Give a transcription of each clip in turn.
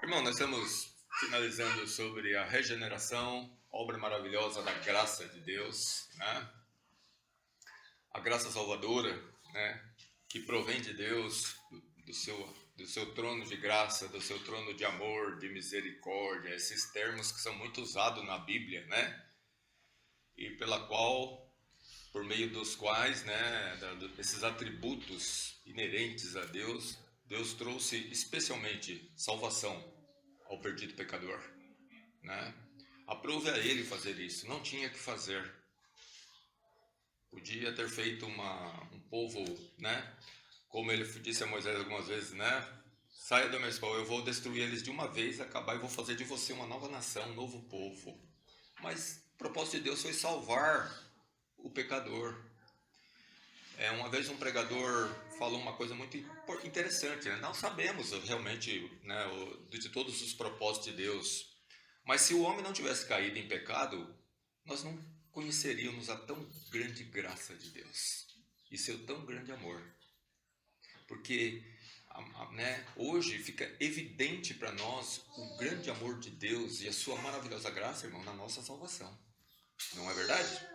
Irmão, nós estamos finalizando sobre a regeneração, obra maravilhosa da graça de Deus, né? A graça salvadora, né? Que provém de Deus, do seu trono de graça, do seu trono de amor, de misericórdia, esses termos que são muito usados na Bíblia, né? E pela qual, por meio dos quais, né, esses atributos inerentes a Deus, Deus trouxe especialmente salvação ao perdido pecador, né? Aprove a ele fazer isso, não tinha que fazer. Podia ter feito um povo, né? Como ele disse a Moisés algumas vezes, né? Saia do meu espólio, eu vou destruir eles de uma vez, acabar e vou fazer de você uma nova nação, um novo povo. Mas o propósito de Deus foi salvar o pecador. Uma vez um pregador falou uma coisa muito interessante, né? Não sabemos realmente, né, de todos os propósitos de Deus, mas se o homem não tivesse caído em pecado, nós não conheceríamos a tão grande graça de Deus e seu tão grande amor. Porque né, hoje fica evidente para nós o grande amor de Deus e a sua maravilhosa graça, irmão, na nossa salvação. Não é verdade?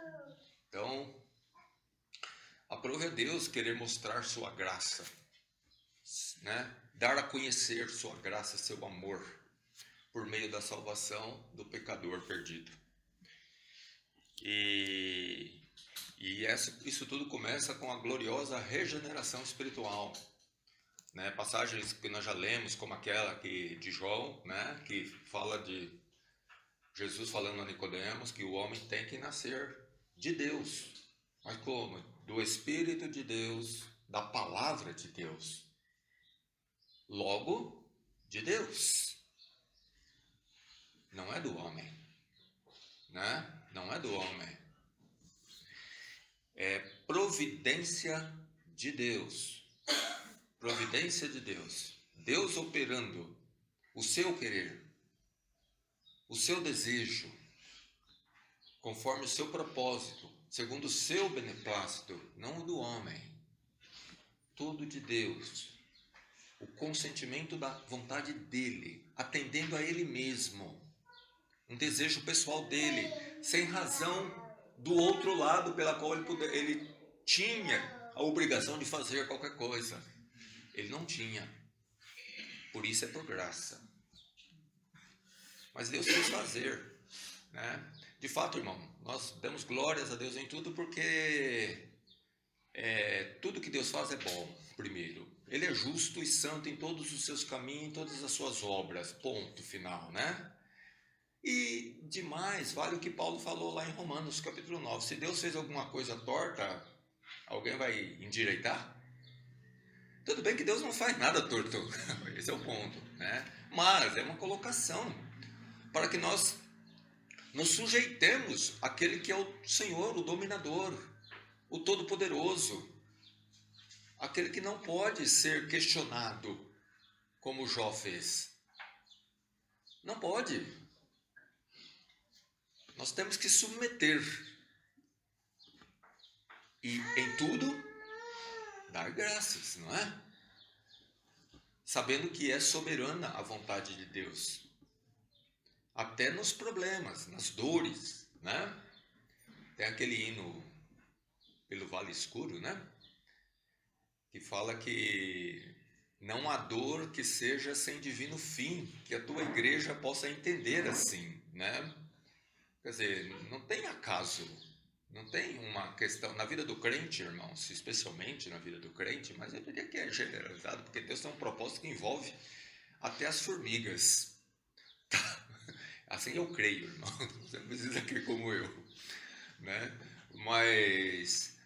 Então, aprove a Deus querer mostrar sua graça, né? Dar a conhecer sua graça, seu amor, por meio da salvação do pecador perdido. E isso tudo começa com a gloriosa regeneração espiritual, né? Passagens que nós já lemos, como aquela de João, né? Que fala de Jesus falando a Nicodemos que o homem tem que nascer de Deus. Mas como? Do Espírito de Deus, da palavra de Deus. Logo, de Deus. Não é do homem, né? Não é do homem. É providência de Deus. Providência de Deus. Deus operando o seu querer, o seu desejo, conforme o seu propósito, segundo o seu beneplácito, não o do homem. Tudo de Deus. O consentimento da vontade dele, atendendo a ele mesmo. Um desejo pessoal dele, sem razão do outro lado pela qual ele tinha a obrigação de fazer qualquer coisa. Ele não tinha. Por isso é por graça. Mas Deus quis fazer, né? De fato, irmão, nós damos glórias a Deus em tudo porque tudo que Deus faz é bom, primeiro. Ele é justo e santo em todos os seus caminhos, em todas as suas obras, ponto final, né? E demais, vale o que Paulo falou lá em Romanos, capítulo 9. Se Deus fez alguma coisa torta, alguém vai endireitar? Tudo bem que Deus não faz nada torto, esse é o ponto, né? Mas é uma colocação para que nós nos sujeitemos àquele que é o Senhor, o dominador, o todo-poderoso, aquele que não pode ser questionado, como Jó fez. Não pode. Nós temos que submeter. E em tudo, dar graças, não é? Sabendo que é soberana a vontade de Deus. Até nos problemas, nas dores, né? Tem aquele hino pelo Vale Escuro, né? Que fala que não há dor que seja sem divino fim, que a tua igreja possa entender assim, né? Quer dizer, não tem acaso, não tem uma questão. Na vida do crente, irmãos, especialmente na vida do crente, mas eu diria que é generalizado, porque Deus tem um propósito que envolve até as formigas. Assim eu creio, irmão. Você não precisa crer como eu, né? Mas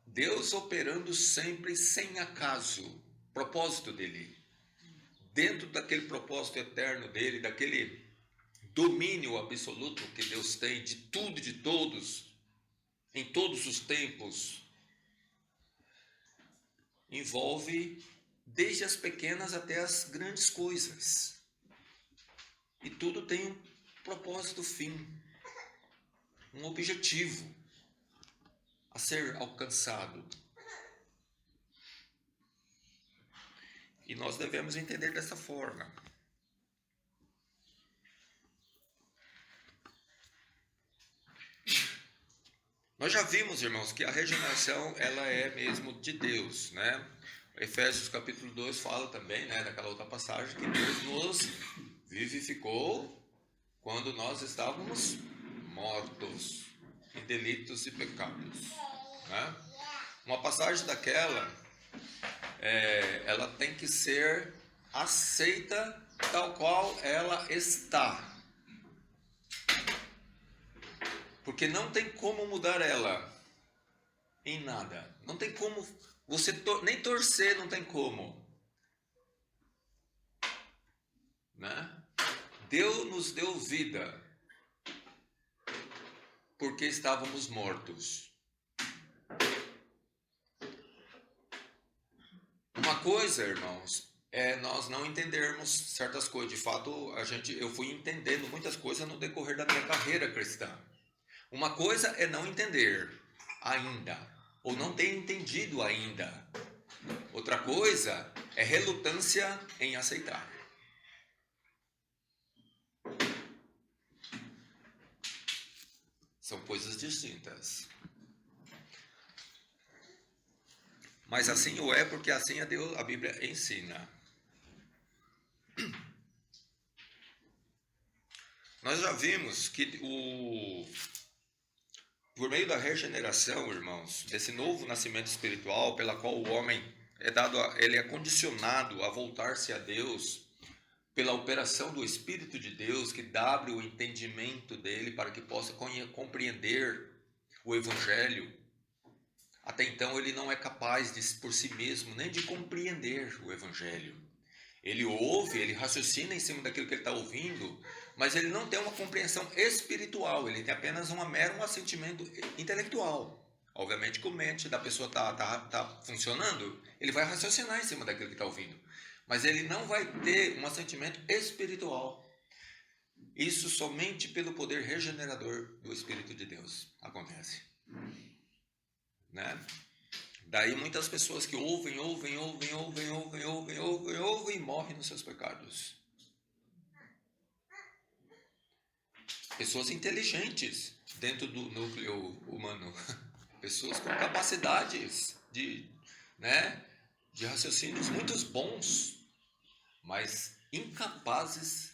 Deus operando sempre sem acaso, propósito dele, dentro daquele propósito eterno dele, daquele domínio absoluto que Deus tem de tudo e de todos, em todos os tempos, envolve desde as pequenas até as grandes coisas. E tudo tem um propósito fim, um objetivo a ser alcançado. E nós devemos entender dessa forma. Nós já vimos, irmãos, que a regeneração, ela é mesmo de Deus, né? Efésios capítulo 2 fala também, né, daquela outra passagem, que Deus nos vivificou quando nós estávamos mortos em delitos e pecados, né? Uma passagem daquela, ela tem que ser aceita tal qual ela está. Porque não tem como mudar ela em nada. Não tem como, você nem torcer não tem como. Né? Deus nos deu vida porque estávamos mortos. Uma coisa, irmãos, é nós não entendermos certas coisas. De fato, eu fui entendendo muitas coisas no decorrer da minha carreira cristã. Uma coisa é não entender ainda, ou não ter entendido ainda. Outra coisa é relutância em aceitar. São coisas distintas. Mas assim o é porque assim a Bíblia ensina. Nós já vimos que por meio da regeneração, irmãos, desse novo nascimento espiritual, pela qual o homem ele é condicionado a voltar-se a Deus, pela operação do Espírito de Deus, que abre o entendimento dele para que possa compreender o Evangelho. Até então ele não é capaz por si mesmo nem de compreender o Evangelho. Ele ouve, ele raciocina em cima daquilo que ele está ouvindo, mas ele não tem uma compreensão espiritual, ele tem apenas um mero assentimento intelectual. Obviamente que o mente da pessoa está funcionando, ele vai raciocinar em cima daquilo que está ouvindo, mas ele não vai ter um assentimento espiritual. Isso somente pelo poder regenerador do Espírito de Deus acontece. Né? Daí muitas pessoas que ouvem e morrem nos seus pecados. Pessoas inteligentes dentro do núcleo humano. Pessoas com capacidades de raciocínios muito bons, mas incapazes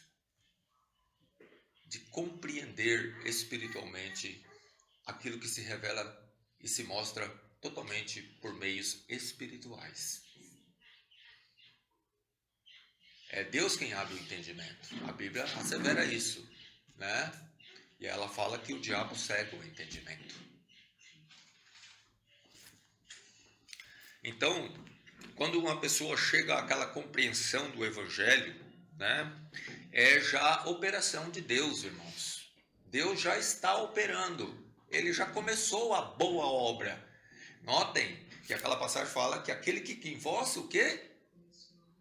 de compreender espiritualmente aquilo que se revela e se mostra totalmente por meios espirituais. É Deus quem abre o entendimento. A Bíblia assevera isso, né? E ela fala que o diabo cega o entendimento. Então, quando uma pessoa chega àquela compreensão do Evangelho, né, é já operação de Deus, irmãos. Deus já está operando. Ele já começou a boa obra. Notem que aquela passagem fala que aquele que em vós, o quê?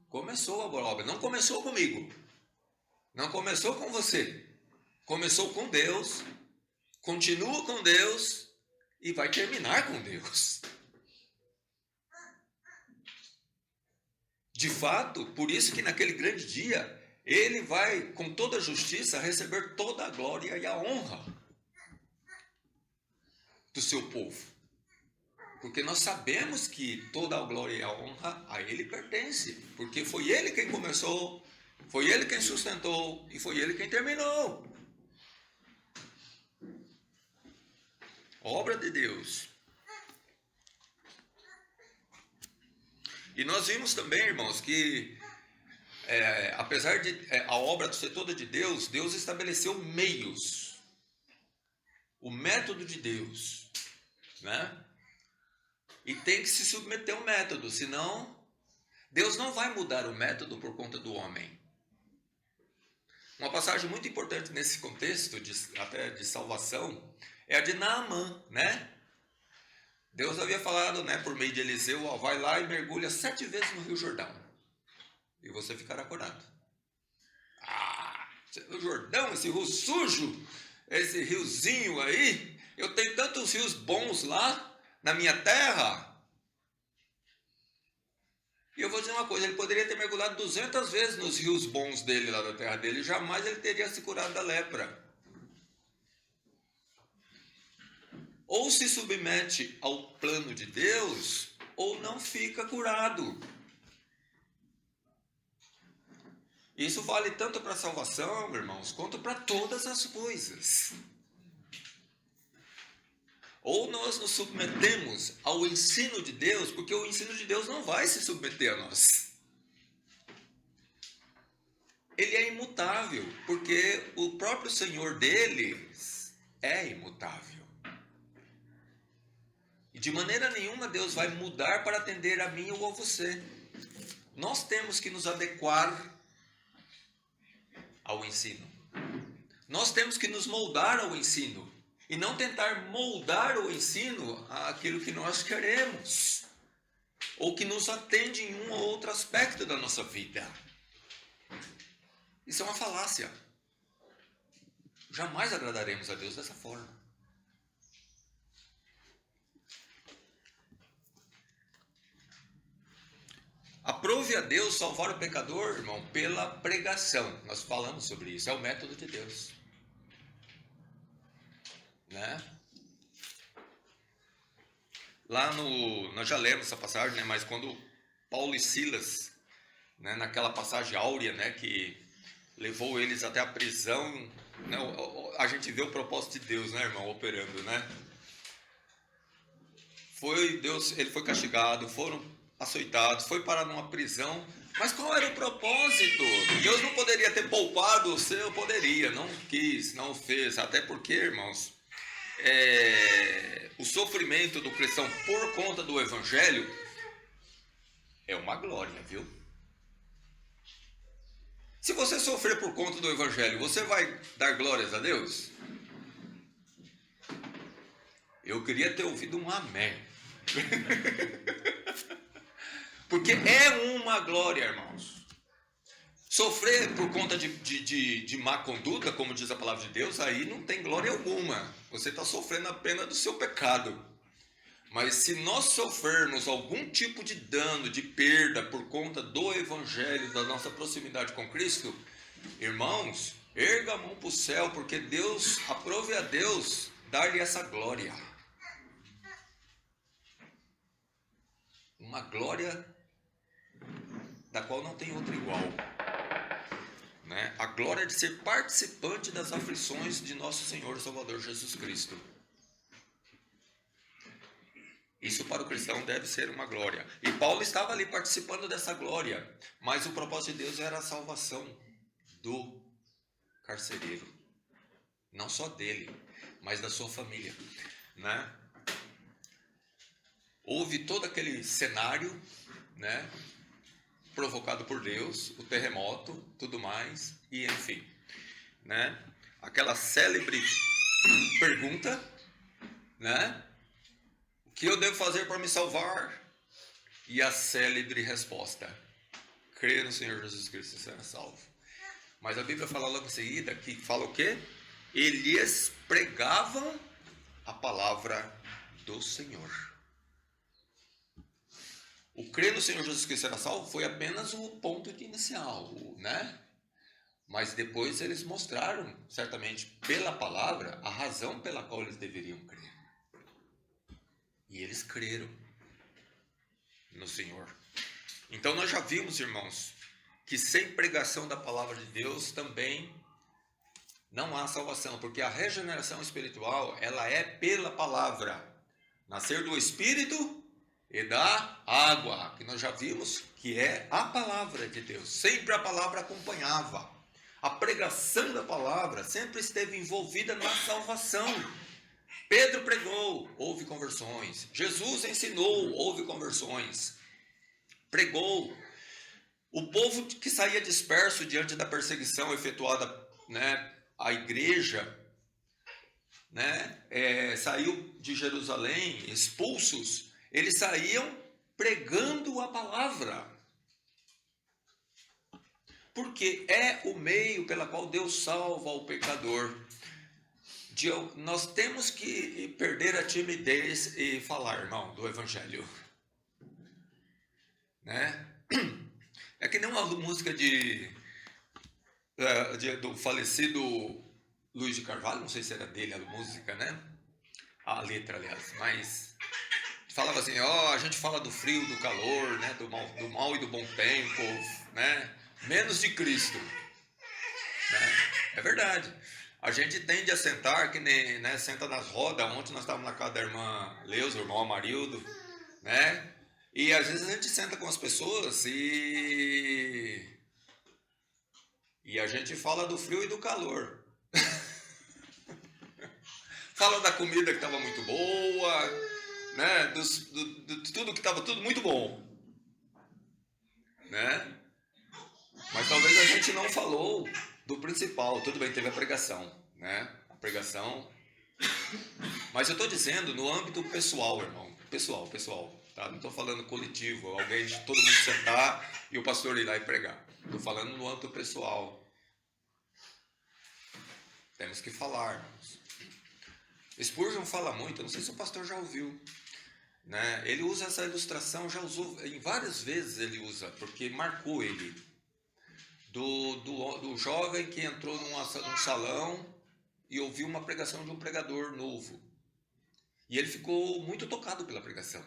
Começou a boa obra. Não começou comigo. Não começou com você. Começou com Deus, continua com Deus e vai terminar com Deus. De fato, por isso que naquele grande dia, ele vai com toda a justiça receber toda a glória e a honra do seu povo. Porque nós sabemos que toda a glória e a honra a ele pertence. Porque foi ele quem começou, foi ele quem sustentou e foi ele quem terminou. Obra de Deus. E nós vimos também, irmãos, que apesar de a obra ser toda de Deus, Deus estabeleceu meios. O método de Deus, né? E tem que se submeter ao método, senão Deus não vai mudar o método por conta do homem. Uma passagem muito importante nesse contexto, até de salvação, é a de Naamã, né? Deus havia falado, né, por meio de Eliseu, ó, vai lá e mergulha 7 vezes no Rio Jordão, e você ficará curado. O Jordão, esse rio sujo, esse riozinho aí, eu tenho tantos rios bons lá, na minha terra. E eu vou dizer uma coisa, ele poderia ter mergulhado 200 vezes nos rios bons dele, lá da terra dele, e jamais ele teria se curado da lepra. Ou se submete ao plano de Deus, ou não fica curado. Isso vale tanto para a salvação, irmãos, quanto para todas as coisas. Ou nós nos submetemos ao ensino de Deus, porque o ensino de Deus não vai se submeter a nós. Ele é imutável, porque o próprio Senhor deles é imutável. E de maneira nenhuma Deus vai mudar para atender a mim ou a você. Nós temos que nos adequar ao ensino. Nós temos que nos moldar ao ensino. E não tentar moldar o ensino àquilo que nós queremos. Ou que nos atende em um ou outro aspecto da nossa vida. Isso é uma falácia. Jamais agradaremos a Deus dessa forma. Aprove a Deus salvar o pecador, irmão, pela pregação. Nós falamos sobre isso. É o método de Deus. Né? Lá nós já lemos essa passagem, né? Mas quando Paulo e Silas, né, naquela passagem áurea, né, que levou eles até a prisão, né, a gente vê o propósito de Deus, né, irmão, operando, né? Ele foi castigado, foram açoitados, foi parar numa prisão, mas qual era o propósito? Deus não poderia ter poupado o seu? Poderia, não quis, não fez, até porque, irmãos, o sofrimento do cristão por conta do evangelho é uma glória, viu? Se você sofrer por conta do evangelho, você vai dar glórias a Deus? Eu queria ter ouvido um amém. Porque é uma glória, irmãos. Sofrer por conta de má conduta, como diz a palavra de Deus, aí não tem glória alguma. Você está sofrendo a pena do seu pecado. Mas se nós sofrermos algum tipo de dano, de perda por conta do evangelho, da nossa proximidade com Cristo, irmãos, erga a mão para o céu, porque Deus, aprove a Deus dar-lhe essa glória. Uma glória da qual não tem outra igual. Né? A glória de ser participante das aflições de nosso Senhor e Salvador Jesus Cristo. Isso para o cristão deve ser uma glória. E Paulo estava ali participando dessa glória, mas o propósito de Deus era a salvação do carcereiro. Não só dele, mas da sua família. Né? Houve todo aquele cenário, né, provocado por Deus, o terremoto, tudo mais, e enfim, né, aquela célebre pergunta, né, o que eu devo fazer para me salvar? E a célebre resposta, crê no Senhor Jesus Cristo e será salvo. Mas a Bíblia fala logo em seguida, que fala o quê? Eles pregavam a palavra do Senhor. O crer no Senhor Jesus Cristo será salvo foi apenas o ponto inicial, né? Mas depois eles mostraram, certamente pela palavra, a razão pela qual eles deveriam crer. E eles creram no Senhor. Então nós já vimos, irmãos, que sem pregação da palavra de Deus também não há salvação, porque a regeneração espiritual, ela é pela palavra. Nascer do Espírito e da água, que nós já vimos que é a palavra de Deus. Sempre a palavra acompanhava. A pregação da palavra sempre esteve envolvida na salvação. Pedro pregou, houve conversões. Jesus ensinou, houve conversões. Pregou. O povo que saía disperso diante da perseguição efetuada, né, à igreja, né, saiu de Jerusalém, expulsos. Eles saíam pregando a palavra. Porque é o meio pela qual Deus salva o pecador. Nós temos que perder a timidez e falar, irmão, do Evangelho. Né? que nem uma música do falecido Luiz de Carvalho, não sei se era dele a música, né? A letra, aliás, mas falava assim, a gente fala do frio, do calor, né? Do mal e do bom tempo, né? Menos de Cristo, né? É verdade. A gente tende a sentar, que nem, né, senta nas rodas. Ontem nós estávamos na casa da irmã Leusa, o irmão Amarildo, né? E às vezes a gente senta com as pessoas e a gente fala do frio e do calor. Fala da comida que estava muito boa, né? Tudo que estava tudo muito bom, né? Mas talvez a gente não falou do principal. Tudo bem, teve a pregação, né? A pregação. Mas eu estou dizendo no âmbito pessoal, irmão. Pessoal, tá? Não estou falando coletivo, alguém, todo mundo sentar e o pastor ir lá e pregar. Estou falando no âmbito pessoal. Temos que falar, irmãos. Spurgeon fala muito, eu não sei se o pastor já ouviu, né? Ele usa essa ilustração, já usou, em várias vezes ele usa, porque marcou ele. Do jovem que entrou num salão e ouviu uma pregação de um pregador novo. E ele ficou muito tocado pela pregação.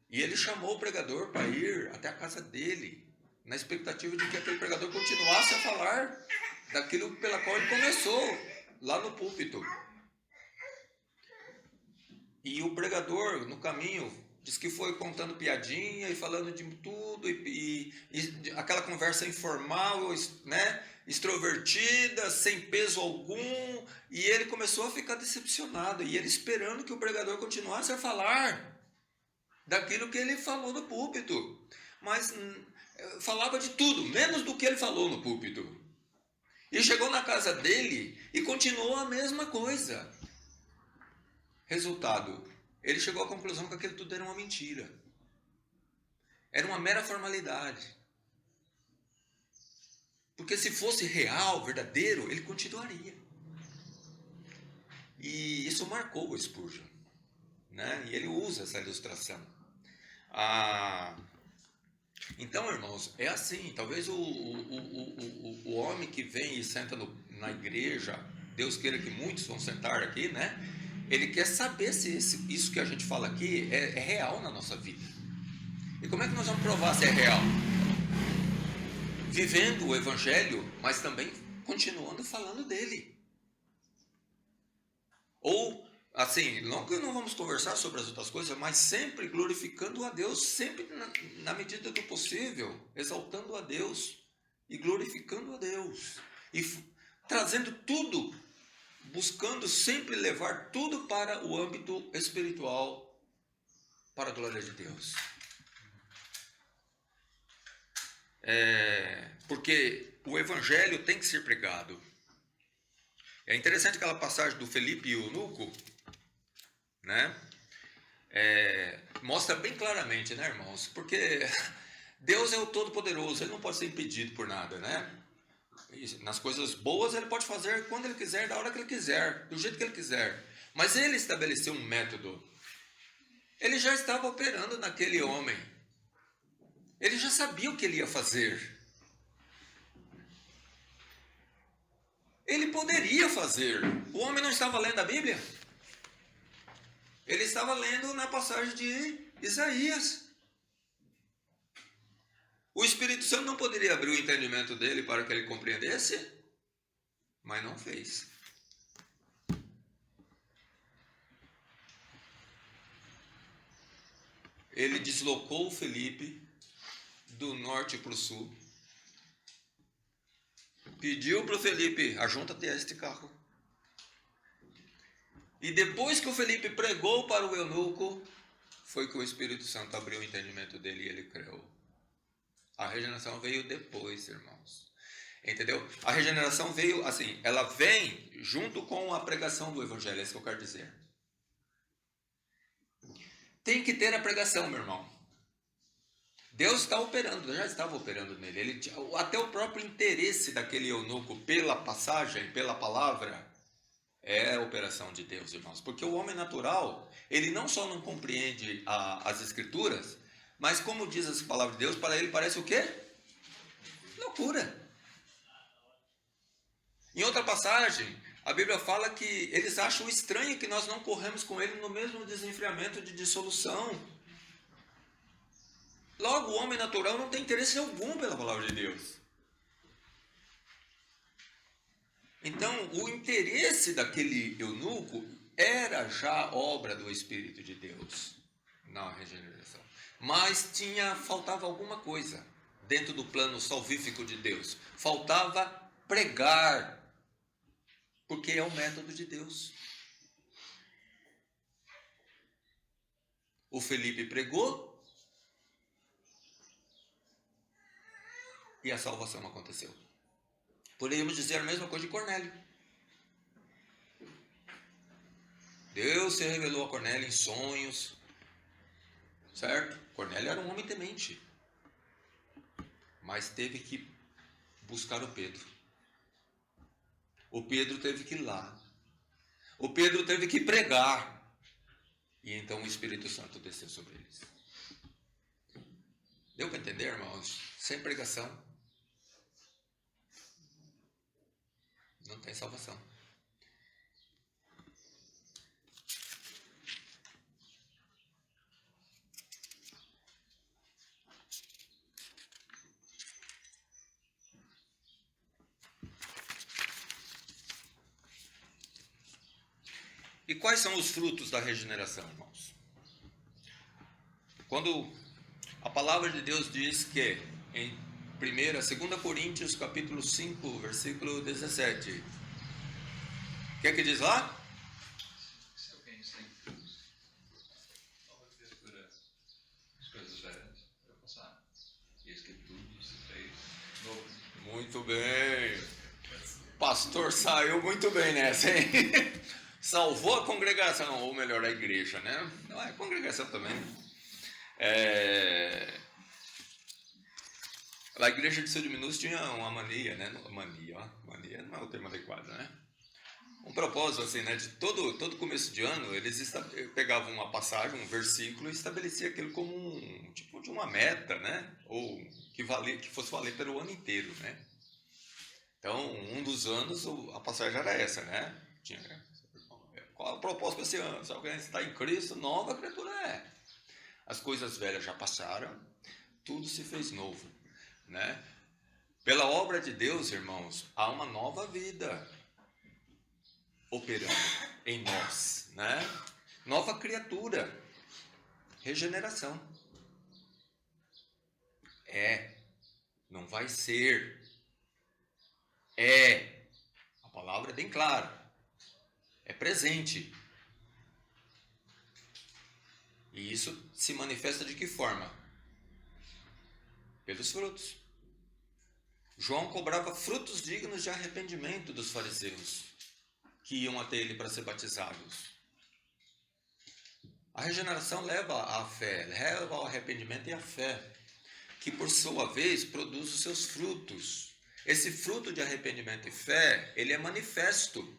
E ele chamou o pregador para ir até a casa dele, na expectativa de que aquele pregador continuasse a falar daquilo pela qual ele começou, lá no púlpito. E o pregador, no caminho, diz que foi contando piadinha e falando de tudo, e aquela conversa informal, né, extrovertida, sem peso algum, e ele começou a ficar decepcionado, e ele esperando que o pregador continuasse a falar daquilo que ele falou no púlpito, mas falava de tudo, menos do que ele falou no púlpito. E chegou na casa dele e continuou a mesma coisa. Resultado, ele chegou à conclusão que aquilo tudo era uma mentira. Era uma mera formalidade. Porque se fosse real, verdadeiro, ele continuaria. E isso marcou o Spurgeon, né? E ele usa essa ilustração. Então, irmãos, é assim. Talvez o homem que vem e senta na igreja, Deus queira que muitos vão sentar aqui, né? Ele quer saber se isso que a gente fala aqui é real na nossa vida. E como é que nós vamos provar se é real? Vivendo o Evangelho, mas também continuando falando dele. Ou, assim, não que não vamos conversar sobre as outras coisas, mas sempre glorificando a Deus, sempre na medida do possível, exaltando a Deus e glorificando a Deus. E trazendo tudo, buscando sempre levar tudo para o âmbito espiritual, para a glória de Deus. Porque o Evangelho tem que ser pregado. É interessante aquela passagem do Felipe e o eunuco, né? Mostra bem claramente, né, irmãos? Porque Deus é o Todo-Poderoso, Ele não pode ser impedido por nada, né? Nas coisas boas Ele pode fazer quando Ele quiser, da hora que Ele quiser, do jeito que Ele quiser. Mas Ele estabeleceu um método. Ele já estava operando naquele homem. Ele já sabia o que Ele ia fazer. Ele poderia fazer. O homem não estava lendo a Bíblia? Ele estava lendo na passagem de Isaías. O Espírito Santo não poderia abrir o entendimento dele para que ele compreendesse? Mas não fez. Ele deslocou o Felipe do norte para o sul. Pediu para o Felipe, ajunta-te a este carro. E depois que o Felipe pregou para o eunuco, foi que o Espírito Santo abriu o entendimento dele e ele creu. A regeneração veio depois, irmãos. Entendeu? A regeneração veio assim, ela vem junto com a pregação do Evangelho, é isso que eu quero dizer. Tem que ter a pregação, meu irmão. Deus está operando, já estava operando nele. Até o próprio interesse daquele eunuco pela passagem, pela palavra, é a operação de Deus, irmãos. Porque o homem natural, ele não só não compreende as Escrituras, Mas como diz essa palavra de Deus, para ele parece o quê? Loucura. Em outra passagem, a Bíblia fala que eles acham estranho que nós não corremos com ele no mesmo desenfreamento de dissolução. Logo, o homem natural não tem interesse algum pela palavra de Deus. Então, o interesse daquele eunuco era já obra do Espírito de Deus na regeneração. Mas faltava alguma coisa dentro do plano salvífico de Deus. Faltava pregar, porque é o método de Deus. O Felipe pregou e a salvação aconteceu. Poderíamos dizer a mesma coisa de Cornélio. Deus se revelou a Cornélio em sonhos, certo? Cornélio era um homem temente, mas teve que buscar o Pedro. O Pedro teve que ir lá. O Pedro teve que pregar. E então o Espírito Santo desceu sobre eles. Deu para entender, irmãos? Sem pregação não tem salvação. E quais são os frutos da regeneração, irmãos? Quando a palavra de Deus diz que em 2 Coríntios capítulo 5, versículo 17. O que é que diz lá? Se alguém sem nova criatura, as coisas velhas já passaram, e eis que tudo se fez novo. Muito bem. Pastor saiu muito bem nessa, hein? Salvou a congregação, ou melhor, a igreja, né? Não, a congregação também. A igreja de São Dominus tinha uma mania, né? Mania não é o termo adequado, né? Um propósito, assim, né? De todo começo de ano, eles pegavam uma passagem, um versículo, e estabeleciam aquilo como um tipo de uma meta, né? Ou que fosse valer pelo ano inteiro, né? Então, um dos anos, a passagem era essa, né? Qual é o propósito desse ano? Se alguém está em Cristo, nova criatura é. As coisas velhas já passaram, tudo se fez novo, né? Pela obra de Deus, irmãos, há uma nova vida operando em nós, né? Nova criatura, regeneração. Não vai ser. A palavra é bem clara. É presente. E isso se manifesta de que forma? Pelos frutos. João cobrava frutos dignos de arrependimento dos fariseus que iam até ele para ser batizados. A regeneração leva à fé, leva ao arrependimento e à fé, que por sua vez produz os seus frutos. Esse fruto de arrependimento e fé, ele é manifesto.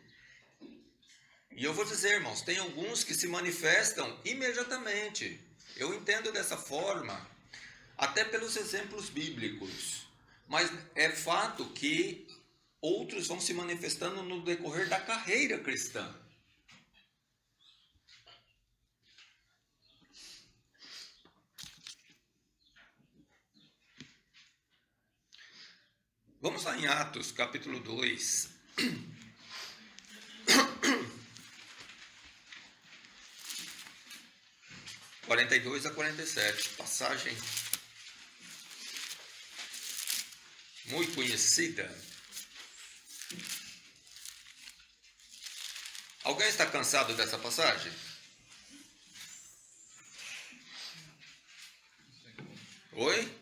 E eu vou dizer, irmãos, tem alguns que se manifestam imediatamente. Eu entendo dessa forma, até pelos exemplos bíblicos. Mas é fato que outros vão se manifestando no decorrer da carreira cristã. Vamos lá em Atos, capítulo 2. 42 a 47, passagem muito conhecida. Alguém está cansado dessa passagem? Oi?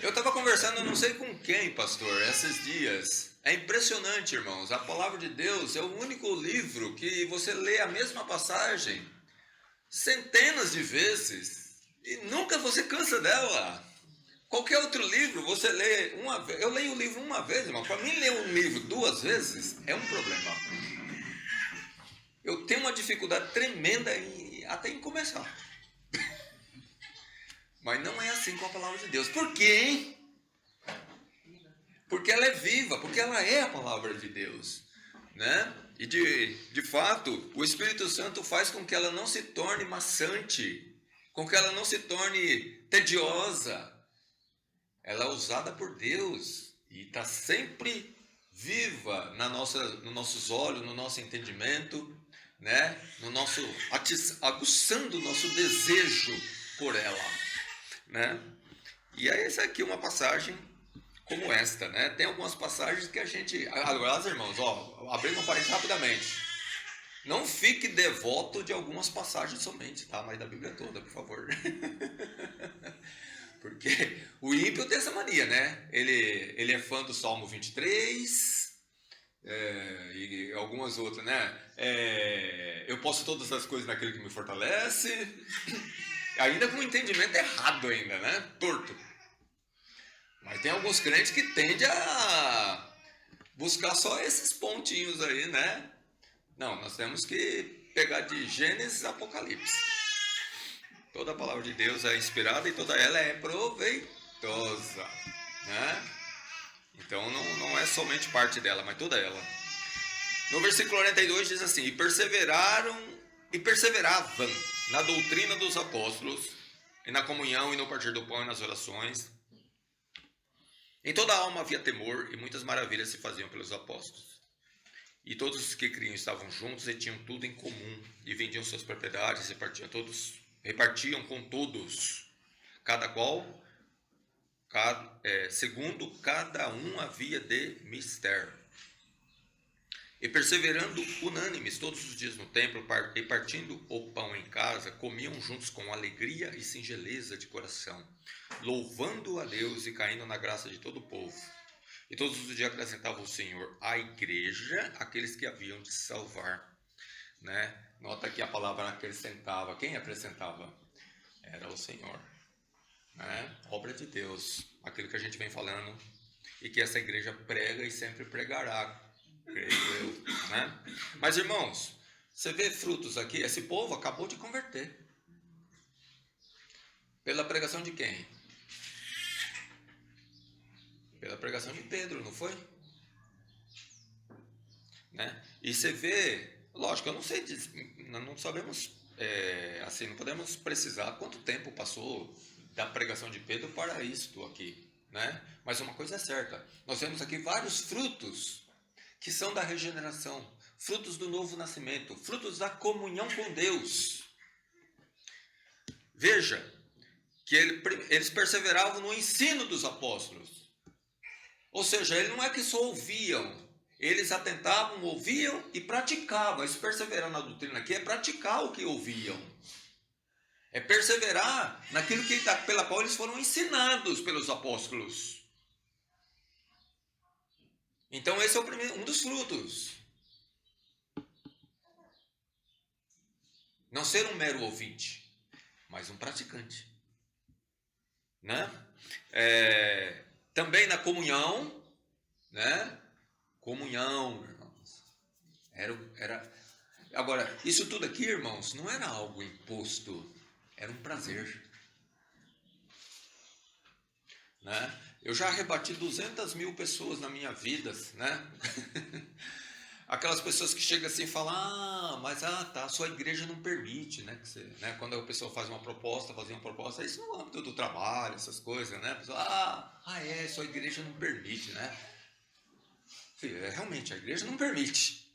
Eu estava conversando, não sei com quem, pastor, esses dias. É impressionante, irmãos. A palavra de Deus é o único livro que você lê a mesma passagem centenas de vezes e nunca você cansa dela. Qualquer outro livro você lê uma vez. Eu leio o livro uma vez, irmão. Para mim, ler um livro 2 vezes é um problema. Eu tenho uma dificuldade tremenda até em começar. Mas não é assim com a palavra de Deus. Por quê, hein? Porque ela é viva, porque ela é a palavra de Deus, né? E de fato, o Espírito Santo faz com que ela não se torne maçante, com que ela não se torne tediosa. Ela é usada por Deus e está sempre viva nos nossos olhos, no nosso entendimento, né? Aguçando o nosso desejo por ela, né? E aí essa aqui é uma passagem como esta, né? Tem algumas passagens que a gente... Agora, irmãos, ó, abrindo um parênteses rapidamente. Não fique devoto de algumas passagens somente, tá? Mas da Bíblia toda, por favor. Porque o ímpio tem essa mania, né? Ele é fã do Salmo 23 e algumas outras, né? Eu posso todas as coisas naquele que me fortalece. Ainda com o entendimento errado ainda, né? Torto. Mas tem alguns crentes que tendem a buscar só esses pontinhos aí, né? Não, nós temos que pegar de Gênesis a Apocalipse. Toda a palavra de Deus é inspirada e toda ela é proveitosa, né? Então não é somente parte dela, mas toda ela. No versículo 42 diz assim: e perseveravam na doutrina dos apóstolos, e na comunhão, e no partir do pão, e nas orações. Em toda a alma havia temor, e muitas maravilhas se faziam pelos apóstolos. E todos os que criam estavam juntos e tinham tudo em comum, e vendiam suas propriedades, repartiam com todos, cada qual, segundo cada um havia de mister. E perseverando unânimes todos os dias no templo, e partindo o pão em casa, comiam juntos com alegria e singeleza de coração, louvando a Deus e caindo na graça de todo o povo. E todos os dias acrescentava o Senhor à igreja aqueles que haviam de salvar, né? Nota que a palavra acrescentava. Quem acrescentava? Era o Senhor, né? Obra de Deus, aquilo que a gente vem falando e que essa igreja prega e sempre pregará, creio eu, né? Mas irmãos, você vê frutos aqui. Esse povo acabou de converter pela pregação de quem? Pela pregação de Pedro, não foi? Né? E você vê, lógico, eu não sei, não sabemos, assim, não podemos precisar quanto tempo passou da pregação de Pedro para isto aqui, né? Mas uma coisa é certa, nós vemos aqui vários frutos que são da regeneração, frutos do novo nascimento, frutos da comunhão com Deus. Veja que eles perseveravam no ensino dos apóstolos. Ou seja, eles não é que só ouviam, eles atentavam, ouviam e praticavam. Esse perseverar na doutrina aqui é praticar o que ouviam. É perseverar naquilo pela qual eles foram ensinados pelos apóstolos. Então esse é um dos frutos. Não ser um mero ouvinte, mas um praticante, né? Também na comunhão, né? Comunhão, irmãos. Agora, isso tudo aqui, irmãos, não era algo imposto, era um prazer, né? Eu já rebati 200.000 pessoas na minha vida, né? Aquelas pessoas que chegam assim e falam, mas tá, a sua igreja não permite, né? Que você, né? Quando a pessoa faz uma proposta, isso no âmbito do trabalho, essas coisas, né? A pessoa, sua igreja não permite, né? Filho, realmente, a igreja não permite.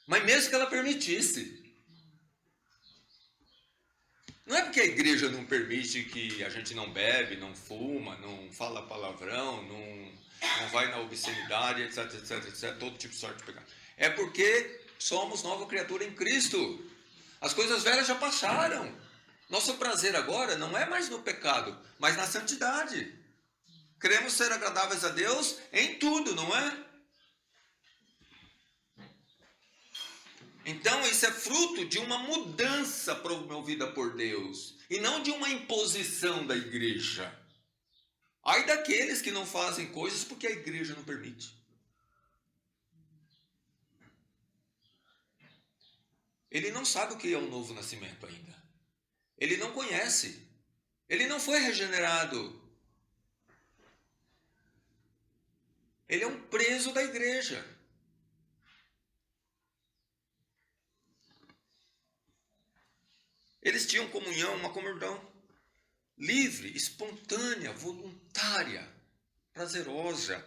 Mas mesmo que ela permitisse, não é porque a igreja não permite que a gente não bebe, não fuma, não fala palavrão, não vai na obscenidade, etc, todo tipo de sorte de pecado. É porque somos nova criatura em Cristo. As coisas velhas já passaram. Nosso prazer agora não é mais no pecado, mas na santidade. Queremos ser agradáveis a Deus em tudo, não é? Então isso é fruto de uma mudança promovida por Deus e não de uma imposição da igreja. Ai daqueles que não fazem coisas porque a igreja não permite. Ele não sabe o que é o novo nascimento ainda. Ele não conhece. Ele não foi regenerado. Ele é um preso da igreja. Eles tinham comunhão, uma comunhão livre, espontânea, voluntária, prazerosa,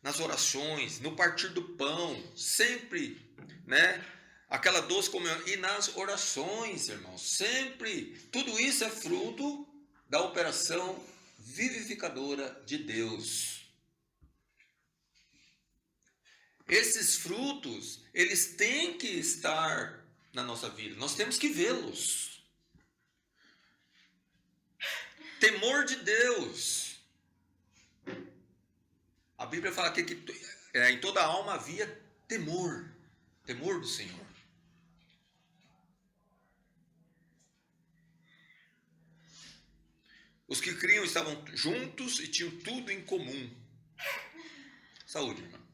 nas orações, no partir do pão, sempre, né? Aquela doce comunhão. E nas orações, irmãos, sempre. Tudo isso é fruto da operação vivificadora de Deus. Esses frutos, eles têm que estar na nossa vida. Nós temos que vê-los. Temor de Deus. A Bíblia fala que em toda a alma havia temor. Temor do Senhor. Os que criam estavam juntos e tinham tudo em comum. Saúde, irmão.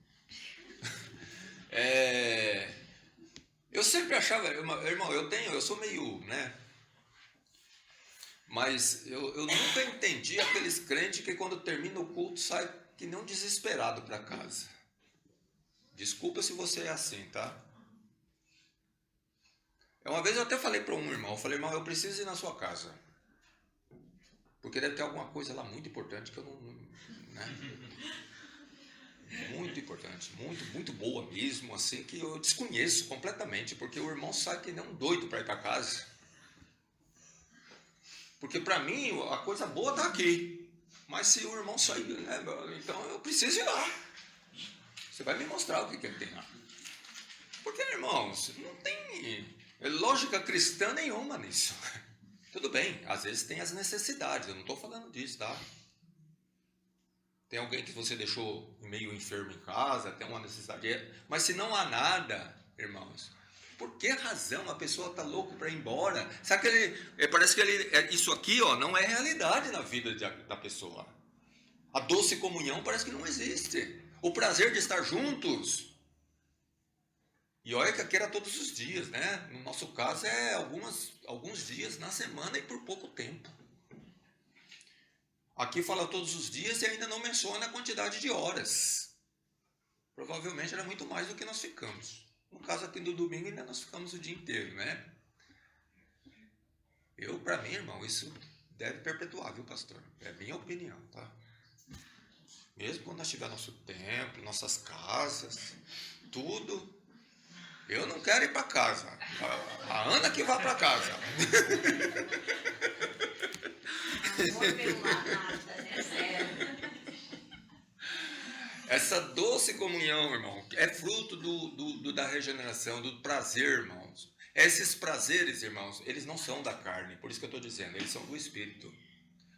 Eu sempre achava, irmão, eu sou meio, né? Mas eu nunca entendi aqueles crentes que quando termina o culto sai que nem um desesperado para casa. Desculpa se você é assim, tá? Uma vez eu até falei para um irmão, irmão, eu preciso ir na sua casa. Porque deve ter alguma coisa lá muito importante que eu não, né? Muito importante, muito boa mesmo, assim, que eu desconheço completamente, porque o irmão sai que nem um doido para ir para casa. Porque para mim a coisa boa está aqui, mas se o irmão sair, né, então eu preciso ir lá. Você vai me mostrar o que ele tem lá. Porque, irmãos, não tem lógica cristã nenhuma nisso. Tudo bem, às vezes tem as necessidades, eu não estou falando disso, tá? Tem alguém que você deixou meio enfermo em casa, tem uma necessidade. Mas se não há nada, irmãos, por que razão a pessoa está louca para ir embora? Sabe que parece que isso aqui não é realidade na vida da pessoa. A doce comunhão parece que não existe. O prazer de estar juntos. E olha que aqui era todos os dias, né? No nosso caso é alguns dias na semana e por pouco tempo. Aqui fala todos os dias e ainda não menciona a quantidade de horas. Provavelmente era muito mais do que nós ficamos. No caso aqui do domingo ainda nós ficamos o dia inteiro, né? Para mim, irmão, isso deve perpetuar, viu, pastor? É minha opinião, tá? Mesmo quando nós tivermos nosso templo, nossas casas, tudo, eu não quero ir para casa. A Ana que vá para casa. Não vou perdoar nada, né? Sério. Essa doce comunhão, irmão, é fruto da regeneração, do prazer, irmãos. Esses prazeres, irmãos, eles não são da carne, por isso que eu estou dizendo, eles são do Espírito.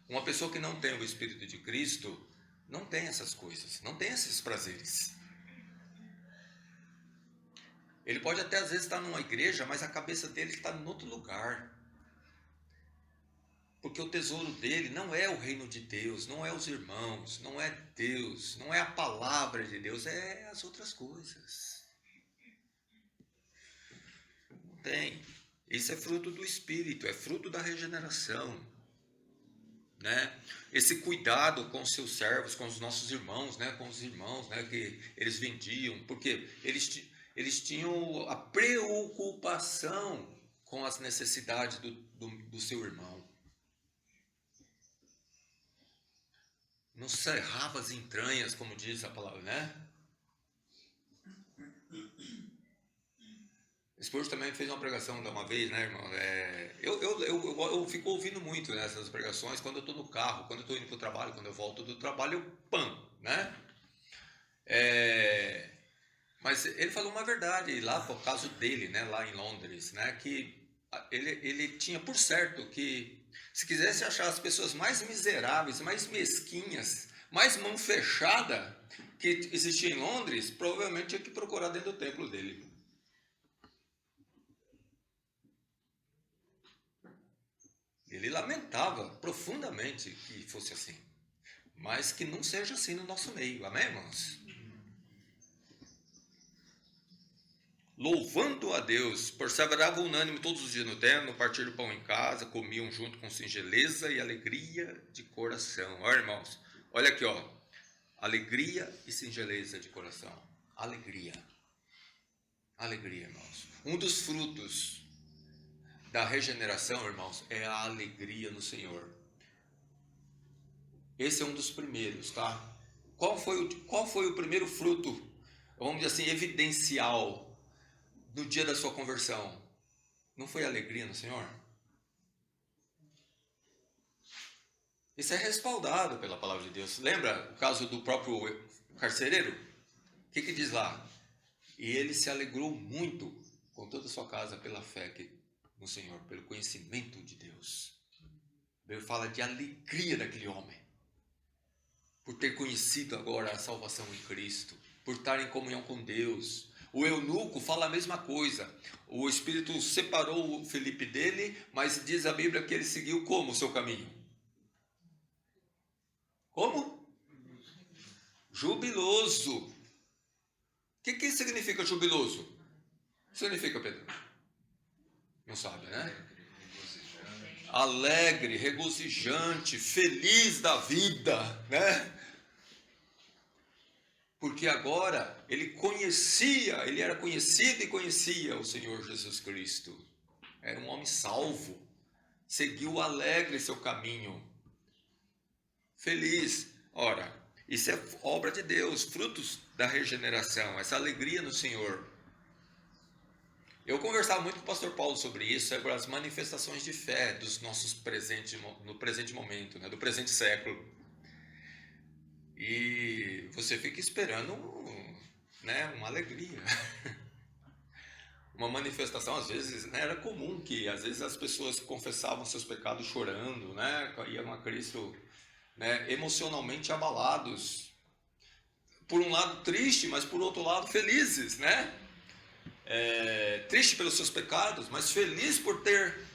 Uma pessoa que não tem o Espírito de Cristo, não tem essas coisas, não tem esses prazeres. Ele pode até às vezes estar numa igreja, mas a cabeça dele está em outro lugar. Porque o tesouro dele não é o reino de Deus, não é os irmãos, não é Deus, não é a palavra de Deus, é as outras coisas. Não tem. Isso é fruto do Espírito, é fruto da regeneração. Né? Esse cuidado com os seus servos, com os nossos irmãos, né? Com os irmãos, né? Que eles vendiam, porque eles tinham a preocupação com as necessidades do seu irmão. Não cerrava as entranhas, como diz a palavra, né? Spurgeon também fez uma pregação de uma vez, né, irmão? Eu fico ouvindo muito nessas pregações quando eu estou no carro, quando eu estou indo para o trabalho, quando eu volto do trabalho, né? Mas ele falou uma verdade lá, por causa dele, né, lá em Londres, né, que ele tinha por certo que se quisesse achar as pessoas mais miseráveis, mais mesquinhas, mais mão fechada que existia em Londres, provavelmente tinha que procurar dentro do templo dele. Ele lamentava profundamente que fosse assim, mas que não seja assim no nosso meio, amém, irmãos? louvando a Deus, perseveravam unânime todos os dias no templo, no partir do pão em casa, comiam junto com singeleza e alegria de coração. Olha, irmãos, olha aqui, ó, alegria e singeleza de coração. Alegria, irmãos. Um dos frutos da regeneração, irmãos, é a alegria no Senhor. Esse é um dos primeiros, tá? Qual foi o primeiro fruto, vamos dizer assim, evidencial no dia da sua conversão? Não foi alegria no Senhor? Isso é respaldado pela palavra de Deus. Lembra o caso do próprio carcereiro? O que diz lá? E ele se alegrou muito com toda a sua casa pela fé no Senhor, pelo conhecimento de Deus. Ele fala de alegria daquele homem, por ter conhecido agora a salvação em Cristo, por estar em comunhão com Deus. O eunuco fala a mesma coisa. O Espírito separou o Felipe dele, mas diz a Bíblia que ele seguiu como o seu caminho? Como? Jubiloso. O que significa jubiloso? O que significa, Pedro? Não sabe, né? Alegre, regozijante, feliz da vida, né? Porque agora ele era conhecido e conhecia o Senhor Jesus Cristo. Era um homem salvo. Seguiu alegre seu caminho. Feliz. Ora, isso é obra de Deus, frutos da regeneração, essa alegria no Senhor. Eu conversava muito com o pastor Paulo sobre isso, sobre as manifestações de fé dos nossos no presente momento, né, do presente século. E você fica esperando, né, uma alegria. Uma manifestação, às vezes, né, era comum que às vezes as pessoas confessavam seus pecados chorando, né, iam a Cristo, né, emocionalmente abalados. Por um lado triste, mas por outro lado felizes, né? Triste pelos seus pecados, mas feliz por ter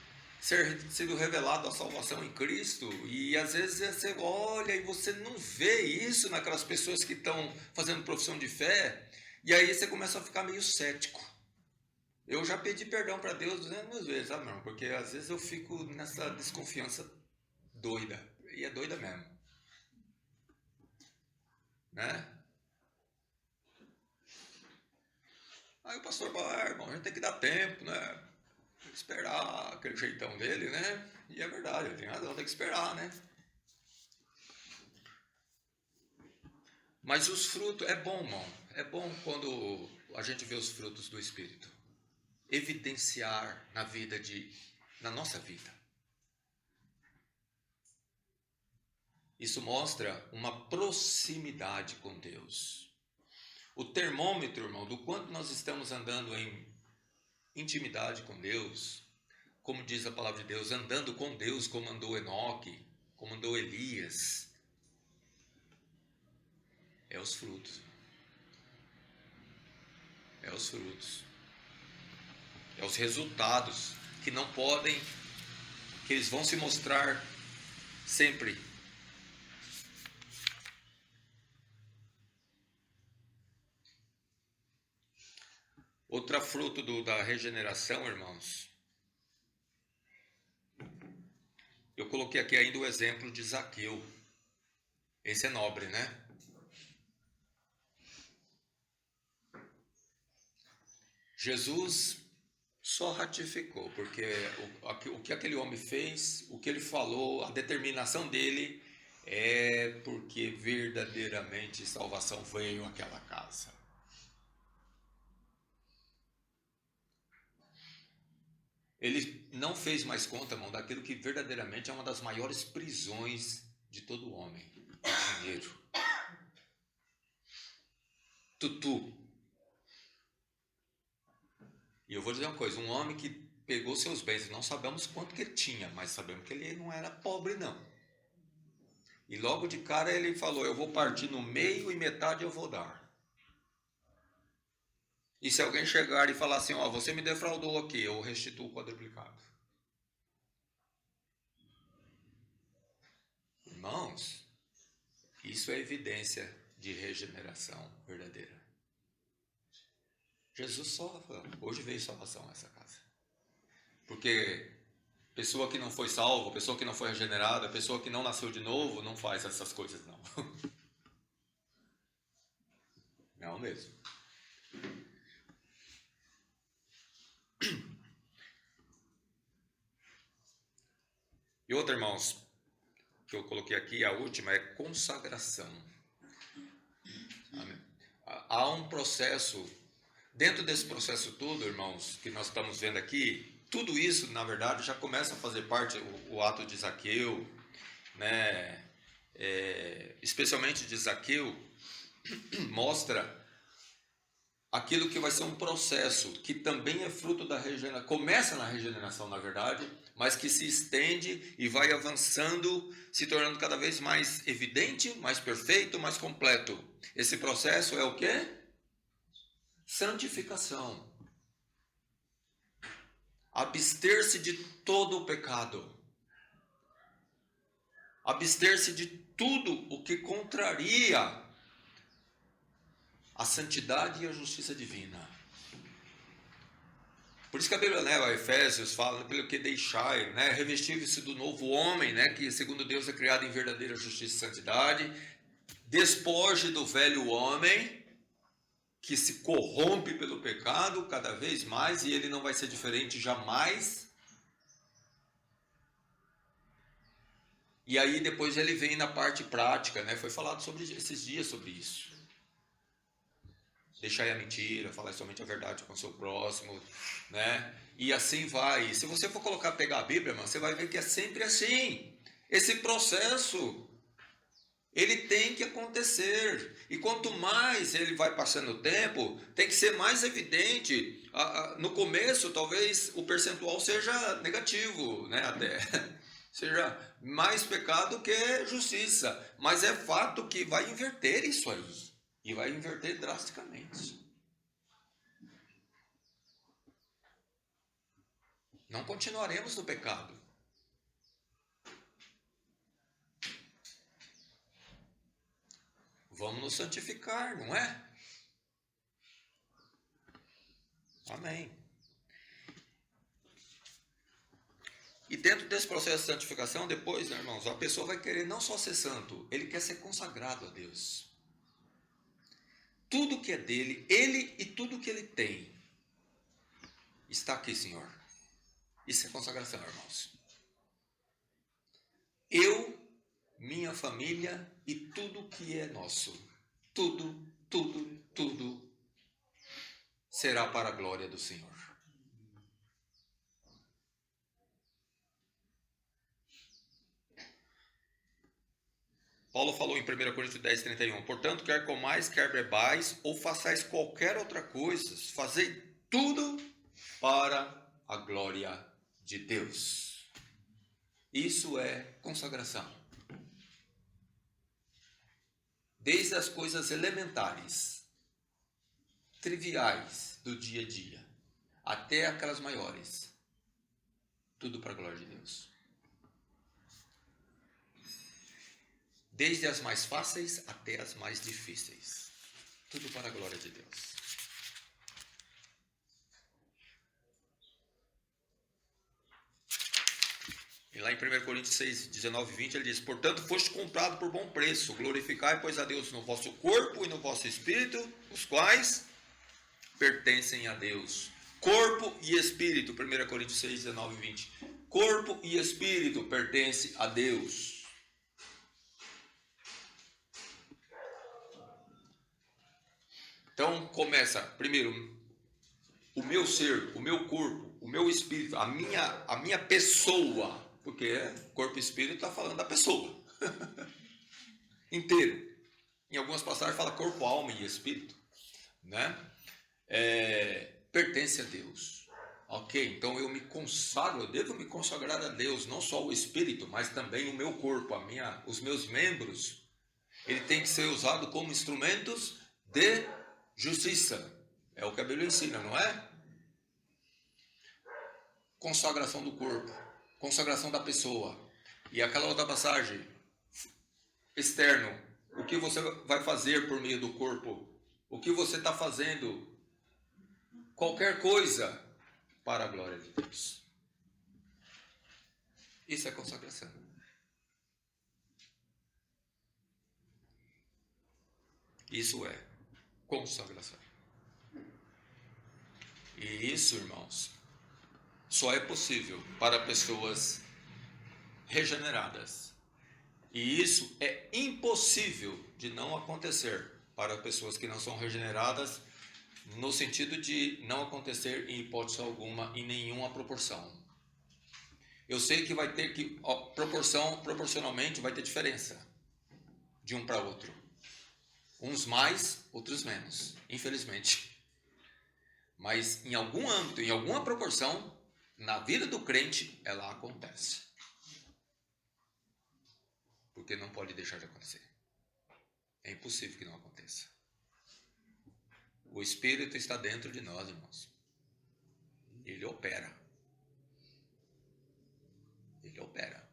sido revelado a salvação em Cristo. E às vezes você olha e você não vê isso naquelas pessoas que estão fazendo profissão de fé, e aí você começa a ficar meio cético. Eu já pedi perdão para Deus 200 vezes, sabe, meu irmão? Porque às vezes eu fico nessa desconfiança doida, e é doida mesmo, né? Aí o pastor fala, irmão, a gente tem que dar tempo, né? Tem que esperar aquele jeitão dele, né? E é verdade, ele tem razão, tem que esperar, né? Mas os frutos, é bom, irmão. É bom quando a gente vê os frutos do Espírito. Evidenciar na nossa vida. Isso mostra uma proximidade com Deus. O termômetro, irmão, do quanto nós estamos andando em intimidade com Deus, como diz a palavra de Deus, andando com Deus como andou Enoque, como andou Elias, é os frutos. É os frutos. É os resultados que não podem, que eles vão se mostrar sempre. Outro fruto da regeneração, irmãos, eu coloquei aqui ainda o exemplo de Zaqueu. Esse é nobre, né? Jesus só ratificou, porque o que aquele homem fez, o que ele falou, a determinação dele é porque verdadeiramente salvação veio àquela casa. Ele não fez mais conta, irmão, daquilo que verdadeiramente é uma das maiores prisões de todo homem: o dinheiro. Tutu. E eu vou dizer uma coisa: um homem que pegou seus bens, não sabemos quanto que ele tinha, mas sabemos que ele não era pobre, não. E logo de cara ele falou: eu vou partir no meio e metade eu vou dar. E se alguém chegar e falar assim, ó, você me defraudou aqui, eu restituo quadruplicado. Irmãos, isso é evidência de regeneração verdadeira. Jesus só hoje veio salvação a essa casa. Porque pessoa que não foi salva, pessoa que não foi regenerada, pessoa que não nasceu de novo, não faz essas coisas não. Não mesmo. E outra, irmãos, que eu coloquei aqui, a última, é consagração. Há um processo, dentro desse processo todo, irmãos, que nós estamos vendo aqui, tudo isso, na verdade, já começa a fazer parte, o ato de Zaqueu, né? Especialmente de Zaqueu, mostra aquilo que vai ser um processo, que também é fruto da regeneração, começa na regeneração, na verdade, mas que se estende e vai avançando, se tornando cada vez mais evidente, mais perfeito, mais completo. Esse processo é o quê? Santificação. Abster-se de todo o pecado. Abster-se de tudo o que contraria a santidade e a justiça divina. Por isso que a Bíblia, né, a Efésios fala, pelo que deixai, né, revestir-se do novo homem, né, que segundo Deus é criado em verdadeira justiça e santidade, despoje do velho homem, que se corrompe pelo pecado cada vez mais, e ele não vai ser diferente jamais. E aí depois ele vem na parte prática, né, foi falado sobre esses dias sobre isso. Deixai a mentira, falar somente a verdade com o seu próximo, né? E assim vai. Se você for pegar a Bíblia, mano, você vai ver que é sempre assim. Esse processo, ele tem que acontecer. E quanto mais ele vai passando o tempo, tem que ser mais evidente. No começo, talvez o percentual seja negativo, né? Até seja mais pecado que justiça. Mas é fato que vai inverter isso aí. E vai inverter drasticamente. Não continuaremos no pecado. Vamos nos santificar, não é? Amém. E dentro desse processo de santificação, depois, né, irmãos, a pessoa vai querer não só ser santo, ele quer ser consagrado a Deus. Tudo que é dele, ele e tudo que ele tem, está aqui, Senhor. Isso é consagração, irmãos. Eu, minha família e tudo que é nosso. Tudo será para a glória do Senhor. Paulo falou em 1 Coríntios 10, 31. Portanto, quer comais, quer bebais, ou façais qualquer outra coisa, fazei tudo para a glória de Deus. Isso é consagração. Desde as coisas elementares, triviais do dia a dia, até aquelas maiores, tudo para a glória de Deus. Desde as mais fáceis até as mais difíceis. Tudo para a glória de Deus. E lá em 1 Coríntios 6, 19 e 20, ele diz: portanto, foste comprado por bom preço. Glorificai, pois, a Deus no vosso corpo e no vosso espírito, os quais pertencem a Deus. Corpo e espírito. 1 Coríntios 6, 19 e 20. Corpo e espírito pertencem a Deus. Então começa, primeiro, o meu ser, o meu corpo, o meu espírito, a minha pessoa, porque corpo e espírito está falando da pessoa, inteiro. Em algumas passagens fala corpo, alma e espírito, né? Pertence a Deus. Ok, então eu me consagro, eu devo me consagrar a Deus, não só o espírito, mas também o meu corpo, os meus membros. Ele tem que ser usado como instrumentos de justiça. É o que a Bíblia ensina, não é? Consagração do corpo, consagração da pessoa. E aquela outra passagem, externo, o que você vai fazer por meio do corpo? O que você está fazendo qualquer coisa para a glória de Deus. Isso é consagração. Isso é consagração. E isso, irmãos, só é possível para pessoas regeneradas. E isso é impossível de não acontecer para pessoas que não são regeneradas, no sentido de não acontecer em hipótese alguma, em nenhuma proporção. Eu sei que vai ter que, proporcionalmente vai ter diferença de um para outro. Uns mais, outros menos, infelizmente. Mas em algum âmbito, em alguma proporção, na vida do crente, ela acontece. Porque não pode deixar de acontecer. É impossível que não aconteça. O Espírito está dentro de nós, irmãos. Ele opera. Ele opera.